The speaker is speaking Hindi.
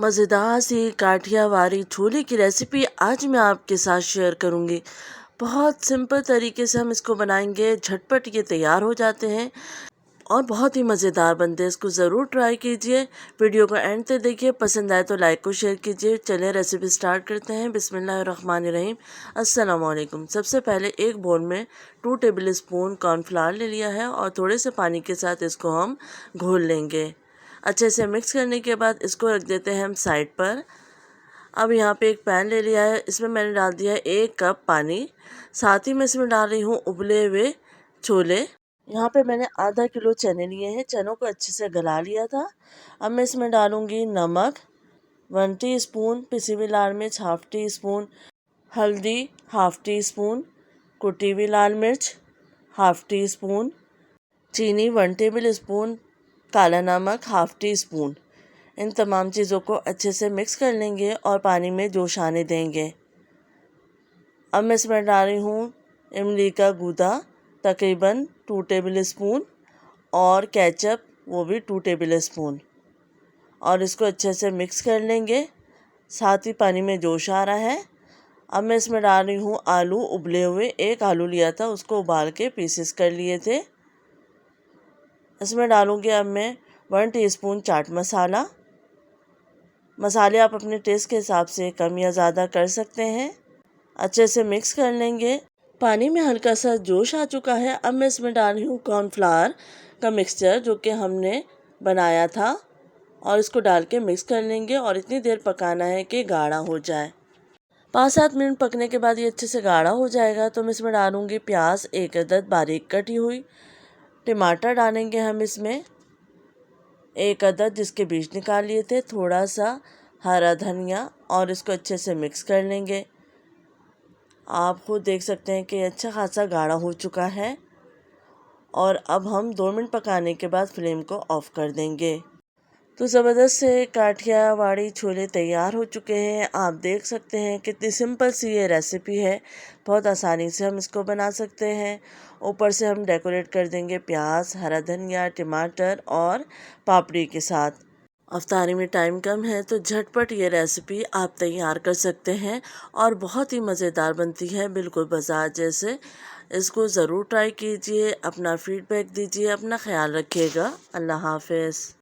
मज़ेदार सी काठियावाड़ी छोले की रेसिपी आज मैं आपके साथ शेयर करूंगी। बहुत सिंपल तरीके से हम इसको बनाएंगे, झटपट ये तैयार हो जाते हैं और बहुत ही मज़ेदार बनते हैं। इसको ज़रूर ट्राई कीजिए। वीडियो को एंड तक देखिए, पसंद आए तो लाइक को शेयर कीजिए। चलिए रेसिपी स्टार्ट करते हैं। बिस्मिल्लाहिर्रहमानिर्रहीम। अस्सलाम वालेकुम। सबसे पहले एक बोल में 2 टेबल स्पून कॉर्नफ्लावर ले लिया है और थोड़े से पानी के साथ इसको हम घोल लेंगे। अच्छे से मिक्स करने के बाद इसको रख देते हैं हम साइड पर। अब यहाँ पे एक पैन ले लिया है, इसमें मैंने डाल दिया है 1 कप पानी। साथ ही मैं इसमें डाल रही हूँ उबले हुए छोले। यहाँ पे मैंने आधा किलो चने लिए हैं, चनों को अच्छे से गला लिया था। अब मैं इसमें डालूँगी नमक 1 टीस्पून, पिसी हुई लाल मिर्च 1/2 टीस्पून, हल्दी 1/2 टीस्पून, कुटी हुई लाल मिर्च 1/2 टीस्पून, चीनी 1 टेबल स्पून, काला नमक 1/2 टीस्पून। इन तमाम चीज़ों को अच्छे से मिक्स कर लेंगे और पानी में जोश आने देंगे। अब मैं इसमें डाल रही हूँ इमली का गूदा तकरीबन 2 टेबल स्पून और केचप वो भी 2 टेबल स्पून, और इसको अच्छे से मिक्स कर लेंगे। साथ ही पानी में जोश आ रहा है। अब मैं इसमें डाल रही हूँ आलू उबले हुए। 1 आलू लिया था, उसको उबाल के पीसेस कर लिए थे। इसमें डालूँगी अब मैं 1 टीस्पून चाट मसाला। मसाले आप अपने टेस्ट के हिसाब से कम या ज़्यादा कर सकते हैं। अच्छे से मिक्स कर लेंगे। पानी में हल्का सा जोश आ चुका है। अब मैं इसमें डाल रही हूँ कॉर्नफ्लावर का मिक्सचर जो कि हमने बनाया था, और इसको डाल के मिक्स कर लेंगे और इतनी देर पकाना है कि गाढ़ा हो जाए। 5-7 मिनट पकने के बाद ये अच्छे से गाढ़ा हो जाएगा तो मैं इसमें डालूँगी प्याज 1 अदद बारीक कटी हुई। टमाटर डालेंगे हम इसमें 1 अदद जिसके बीज निकाल लिए थे, थोड़ा सा हरा धनिया, और इसको अच्छे से मिक्स कर लेंगे। आप खुद देख सकते हैं कि अच्छा खासा गाढ़ा हो चुका है। और अब हम 2 मिनट पकाने के बाद फ्लेम को ऑफ़ कर देंगे। तो ज़बरदस्त से काठियावाड़ी छोले तैयार हो चुके हैं। आप देख सकते हैं कितनी सिंपल सी ये रेसिपी है। बहुत आसानी से हम इसको बना सकते हैं। ऊपर से हम डेकोरेट कर देंगे प्याज, हरा धनिया, टमाटर और पापड़ी के साथ। अफ्तारी में टाइम कम है तो झटपट ये रेसिपी आप तैयार कर सकते हैं और बहुत ही मज़ेदार बनती है, बिल्कुल बाजार जैसे। इसको ज़रूर ट्राई कीजिए, अपना फीडबैक दीजिए, अपना ख्याल रखिएगा। अल्लाह हाफ़िज़।